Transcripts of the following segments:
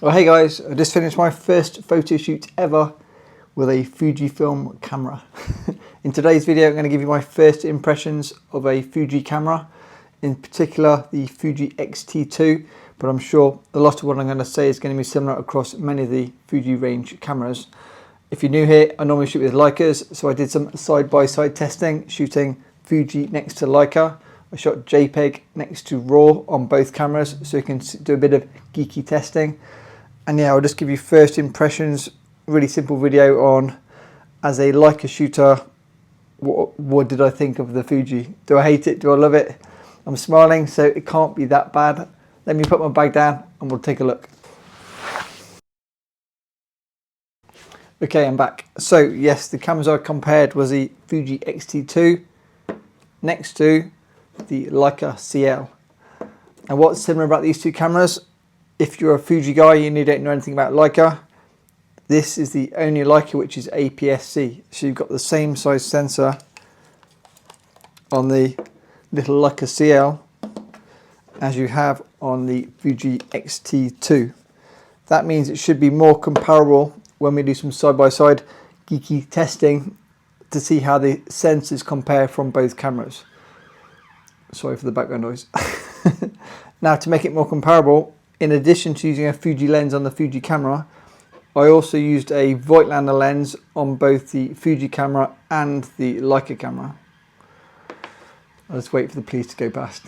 Well, hey guys, I just finished my first photo shoot ever with a Fujifilm camera. In today's video, I'm going to give you my first impressions of a Fuji camera, in particular the Fuji X-T2, but I'm sure a lot of what I'm going to say is going to be similar across many of the Fuji range cameras. If you're new here, I normally shoot with Leicas, so I did some side-by-side testing, shooting Fuji next to Leica. I shot JPEG next to RAW on both cameras, so you can do a bit of geeky testing. And yeah, I'll just give you first impressions, really simple video on, as a Leica shooter, what did I think of the Fuji? Do I hate it? Do I love it? I'm smiling, so it can't be that bad. Let me put my bag down and we'll take a look. Okay, I'm back. So yes, the cameras I compared was the Fuji X-T2 next to the Leica CL. And what's similar about these two cameras? If you're a Fuji guy and you don't know anything about Leica, this is the only Leica which is APS-C. So you've got the same size sensor on the little Leica CL as you have on the Fuji X-T2. That means it should be more comparable when we do some side-by-side geeky testing to see how the sensors compare from both cameras. Sorry for the background noise. Now, to make it more comparable, in addition to using a Fuji lens on the Fuji camera, I also used a Voigtlander lens on both the Fuji camera and the Leica camera. I'll just wait for the police to go past.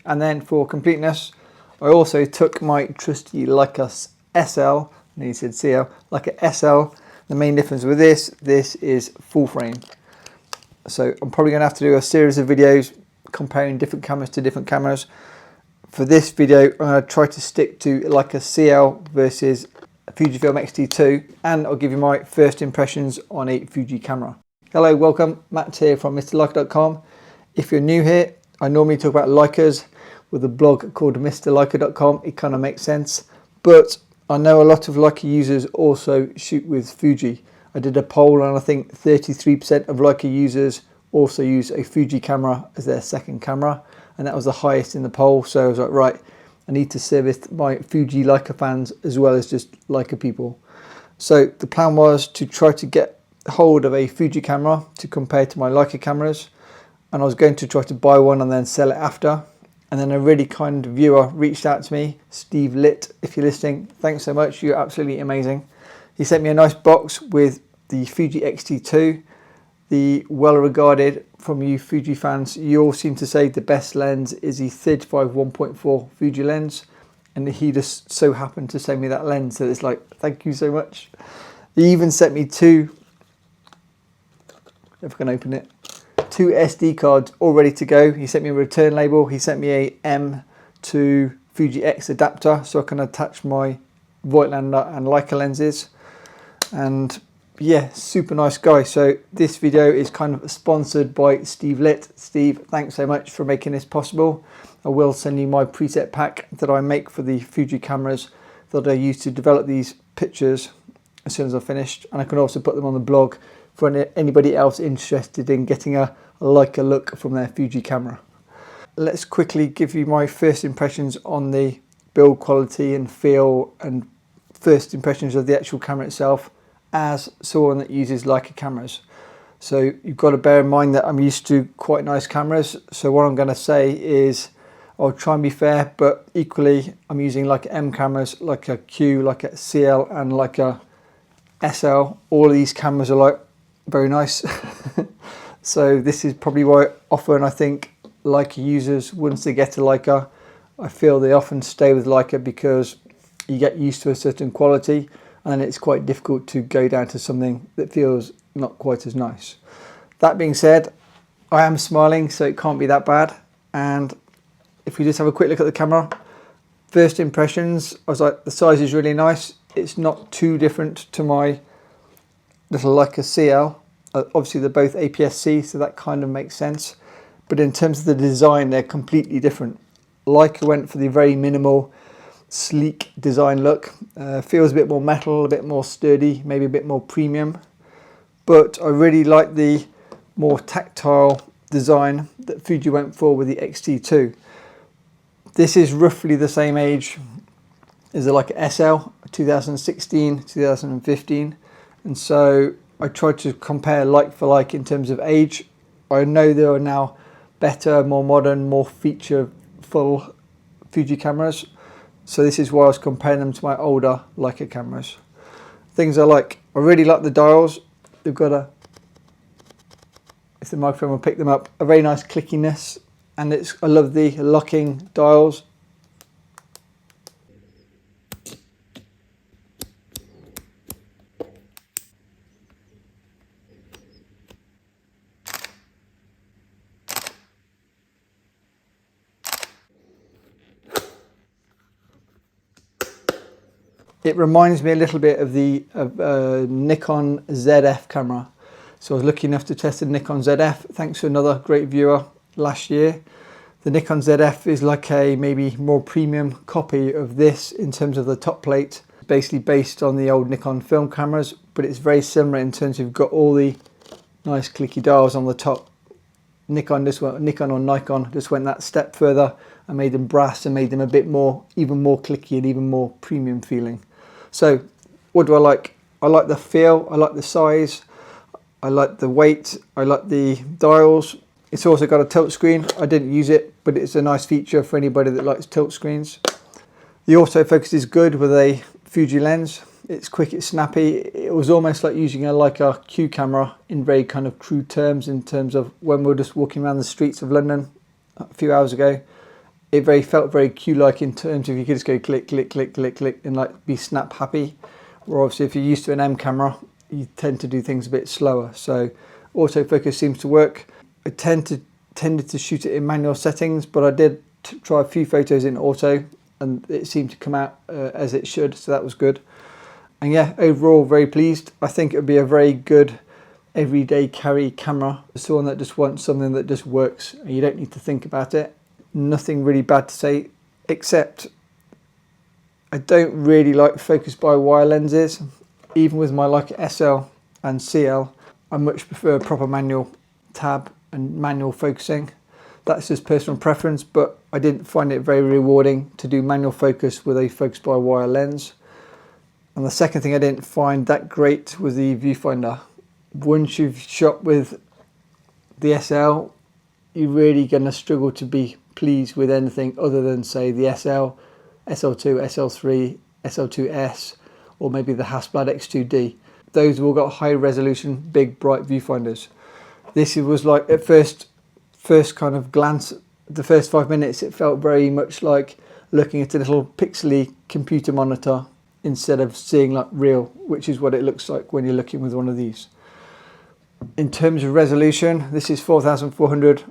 And then for completeness, I also took my trusty Leica SL, and he said CL, Leica SL. The main difference with this is full frame. So I'm probably going to have to do a series of videos comparing different cameras to different cameras. For this video, I'm going to try to stick to Leica CL versus Fujifilm X-T2, and I'll give you my first impressions on a Fuji camera. Hello, welcome, Matt here from MrLeica.com. If you're new here, I normally talk about Leicas with a blog called MrLeica.com. It kind of makes sense, but I know a lot of Leica users also shoot with Fuji. I did a poll and I think 33% of Leica users also use a Fuji camera as their second camera, and that was the highest in the poll. So I was like, right, I need to service my Fuji Leica fans as well as just Leica people. So the plan was to try to get hold of a Fuji camera to compare to my Leica cameras, and I was going to try to buy one and then sell it after. And then a really kind viewer reached out to me, Steve Litt, if you're listening, thanks so much, you're absolutely amazing. He sent me a nice box with the Fuji X-T2, the well-regarded, from you Fuji fans, you all seem to say the best lens is the 35 1.4 Fuji lens, and he just so happened to send me that lens, so it's like, thank you so much. He even sent me two, if I can open it, two SD cards all ready to go. He sent me a return label, he sent me a M to Fuji X adapter so I can attach my Voigtlander and Leica lenses. And yeah, super nice guy. So this video is kind of sponsored by Steve Litt. Steve, thanks so much for making this possible. I will send you my preset pack that I make for the Fuji cameras that I use to develop these pictures as soon as I've finished, and I can also put them on the blog for anybody else interested in getting a Leica look from their Fuji camera. Let's quickly give you my first impressions on the build quality and feel, and first impressions of the actual camera itself as someone that uses Leica cameras. So you've got to bear in mind that I'm used to quite nice cameras, so what I'm going to say is I'll try and be fair, but equally I'm using Leica M cameras, Leica Q, Leica CL and Leica SL. All of these cameras are like very nice. So this is probably why often I think Leica users, once they get a Leica, I feel they often stay with Leica because you get used to a certain quality, and it's quite difficult to go down to something that feels not quite as nice. That being said, I am smiling, so it can't be that bad. And if we just have a quick look at the camera, first impressions, I was like, the size is really nice. It's not too different to my little Leica CL. Obviously they're both APS-C, so that kind of makes sense. But in terms of the design, they're completely different. Leica went for the very minimal, sleek design look. Feels a bit more metal, a bit more sturdy, maybe a bit more premium. But I really like the more tactile design that Fuji went for with the X-T2. This is roughly the same age as the Leica SL, 2016, 2015. And so I tried to compare like for like in terms of age. I know there are now better, more modern, more feature-full Fuji cameras. So this is why I was comparing them to my older Leica cameras. Things I like. I really like the dials. They've got a, if the microphone will pick them up, a very nice clickiness. And I love the locking dials. It reminds me a little bit of the Nikon ZF camera. So I was lucky enough to test the Nikon ZF thanks to another great viewer last year. The Nikon ZF is like a maybe more premium copy of this in terms of the top plate, basically based on the old Nikon film cameras, but it's very similar in terms of you've got all the nice clicky dials on the top. Nikon or Nikon just went that step further and made them brass and made them a bit more, even more clicky and even more premium feeling. So what do I like? I like the feel, I like the size, I like the weight, I like the dials. It's also got a tilt screen. I didn't use it, but it's a nice feature for anybody that likes tilt screens. The autofocus is good with a Fuji lens. It's quick, it's snappy. It was almost like using a Leica Q camera in very kind of crude terms, in terms of when we were just walking around the streets of London a few hours ago. It felt very Q-like in terms of you could just go click, click, click, click, click, and like be snap happy. Or obviously if you're used to an M camera, you tend to do things a bit slower. So autofocus seems to work. I tended to shoot it in manual settings, but I did try a few photos in auto and it seemed to come out as it should, so that was good. And yeah, overall very pleased. I think it would be a very good everyday carry camera. Someone that just wants something that just works and you don't need to think about it. Nothing really bad to say, except I don't really like focus by wire lenses. Even with my Leica SL and CL, I much prefer proper manual tab and manual focusing. That's just personal preference, but I didn't find it very rewarding to do manual focus with a focus by wire lens. And the second thing I didn't find that great was the viewfinder. Once you've shot with the SL, you're really going to struggle to be pleased with anything other than say the SL, SL2, SL3, SL2S, or maybe the Hasselblad X-T2. Those have all got high resolution, big bright viewfinders. This was like at first kind of glance, the first 5 minutes, it felt very much like looking at a little pixely computer monitor instead of seeing like real, which is what it looks like when you're looking with one of these. In terms of resolution, this is 4400,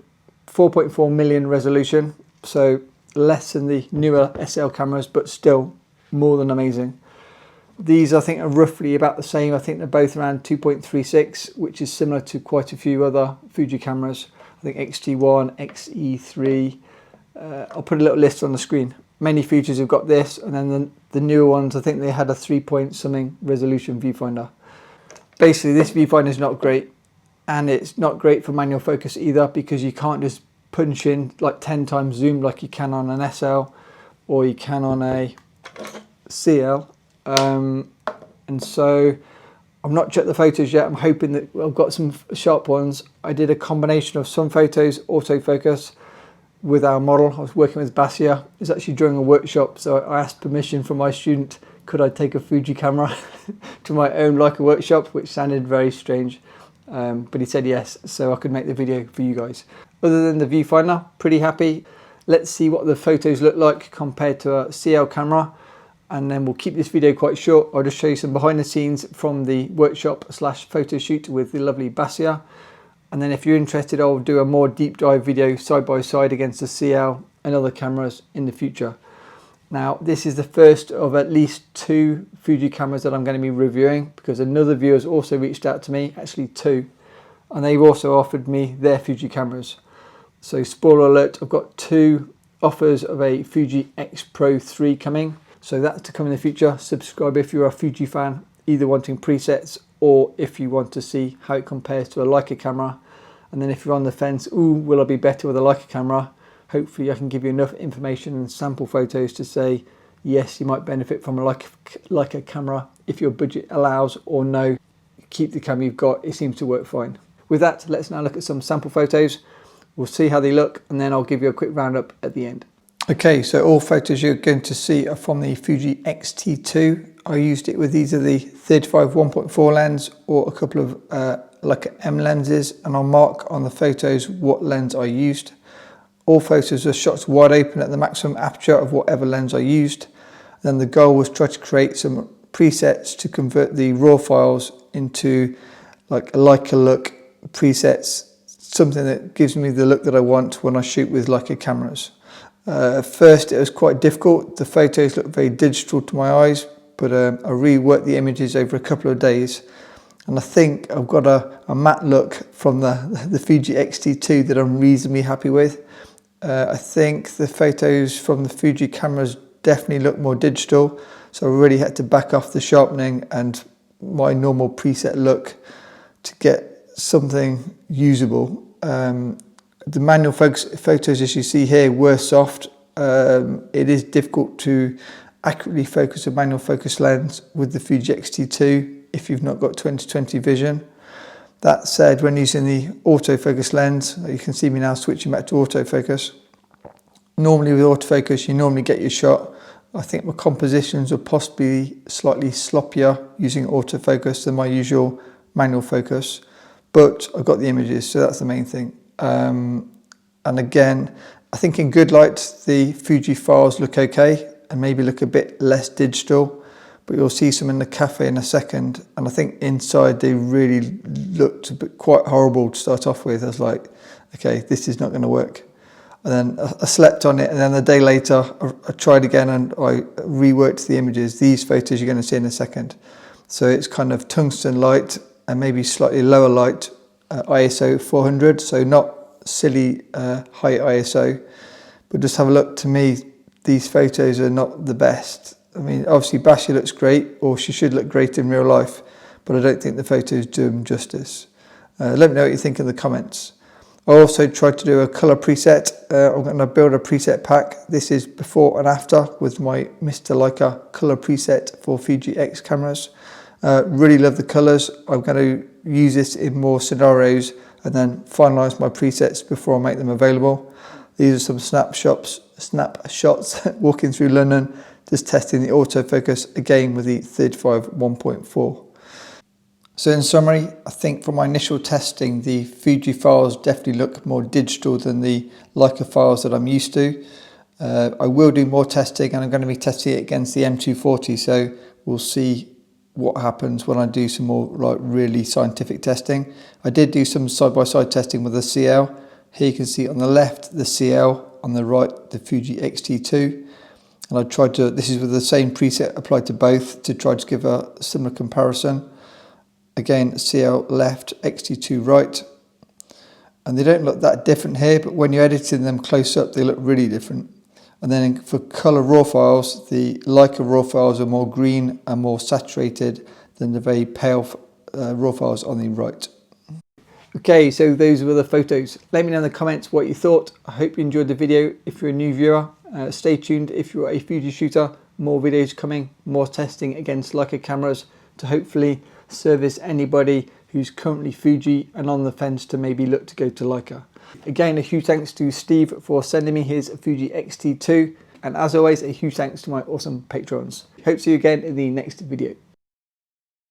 4.4 million resolution, so less than the newer SL cameras, but still more than amazing. These I think are roughly about the same. I think they're both around 2.36, which is similar to quite a few other Fuji cameras. I think X-T1, X-E3. I'll put a little list on the screen. Many Fujis have got this, and then the newer ones, I think they had a 3-point-something resolution viewfinder. Basically, this viewfinder is not great, and it's not great for manual focus either, because you can't just punch in like 10 times zoom like you can on an SL or you can on a CL. And so I've not checked the photos yet. I'm hoping that I've got some sharp ones. I did a combination of some photos autofocus with our model. I was working with Basia. It was actually during a workshop, so I asked permission from my student, could I take a Fuji camera to my own Leica workshop, which sounded very strange, but he said yes, so I could make the video for you guys. Other than the viewfinder, pretty happy. Let's see what the photos look like compared to a CL camera, and then we'll keep this video quite short. I'll just show you some behind the scenes from the workshop / photo shoot with the lovely Basia. And then if you're interested, I'll do a more deep dive video side by side against the CL and other cameras in the future. Now, this is the first of at least 2 Fuji cameras that I'm going to be reviewing, because another viewer has also reached out to me, actually 2, and they've also offered me their Fuji cameras. So spoiler alert, I've got 2 offers of a Fuji X Pro 3 coming. So that's to come in the future. Subscribe if you're a Fuji fan, either wanting presets or if you want to see how it compares to a Leica camera. And then if you're on the fence, ooh, will I be better with a Leica camera? hopefully I can give you enough information and sample photos to say, yes, you might benefit from a Leica camera if your budget allows, or no, keep the camera you've got, it seems to work fine. With that, let's now look at some sample photos. We'll see how they look, and then I'll give you a quick roundup at the end. Okay, so all photos you're going to see are from the Fuji X-T2. I used it with either the 35 1.4 lens or a couple of Leica M lenses, and I'll mark on the photos what lens I used. All photos are shots wide open at the maximum aperture of whatever lens I used. Then the goal was try to create some presets to convert the raw files into like a Leica Look presets, something that gives me the look that I want when I shoot with Leica cameras. At first it was quite difficult. The photos looked very digital to my eyes, but I reworked the images over a couple of days, and I think I've got a matte look from the Fuji X-T2 that I'm reasonably happy with. I think the photos from the Fuji cameras definitely look more digital, so I really had to back off the sharpening and my normal preset look to get something usable. The manual photos, as you see here, were soft. It is difficult to accurately focus a manual focus lens with the Fuji X-T2 if you've not got 20/20 vision. That said, when using the autofocus lens, you can see me now switching back to autofocus. Normally with autofocus, you normally get your shot. I think my compositions are possibly slightly sloppier using autofocus than my usual manual focus, but I've got the images, so that's the main thing. And again, I think in good light, the Fuji files look okay and maybe look a bit less digital, but you'll see some in the cafe in a second. And I think inside they really looked a bit quite horrible to start off with. I was like, okay, this is not going to work. And then I slept on it, and then a day later I tried again and I reworked the images. These photos you're going to see in a second. So it's kind of tungsten light and maybe slightly lower light, ISO 400, so not silly high ISO, but just have a look. To me, these photos are not the best. I mean, obviously Basia looks great, or she should look great in real life, but I don't think the photos do them justice. Let me know what you think in the comments. I also tried to do a colour preset. I'm going to build a preset pack. This is before and after with my Mr. Leica colour preset for Fuji X cameras. Really love the colours. I'm going to use this in more scenarios and then finalise my presets before I make them available. These are some snapshots walking through London, just testing the autofocus again with the 35 1.4. So in summary, I think from my initial testing, the Fuji files definitely look more digital than the Leica files that I'm used to. I will do more testing, and I'm going to be testing it against the M240, so we'll see what happens when I do some more like really scientific testing. I did do some side-by-side testing with the CL. Here you can see on the left the CL, on the right the Fuji X-T2, and I tried to, this is with the same preset applied to both to try to give a similar comparison. Again, CL left, X-T2 right, and they don't look that different here, but when you're editing them close up they look really different. And then for colour raw files, the Leica raw files are more green and more saturated than the very pale raw files on the right. Okay, so those were the photos. Let me know in the comments what you thought. I hope you enjoyed the video. If you're a new viewer, stay tuned. If you're a Fuji shooter, more videos coming, more testing against Leica cameras to hopefully service anybody who's currently Fuji and on the fence to maybe look to go to Leica. Again, a huge thanks to Steve for sending me his Fuji X-T2, and as always, a huge thanks to my awesome patrons. Hope to see you again in the next video.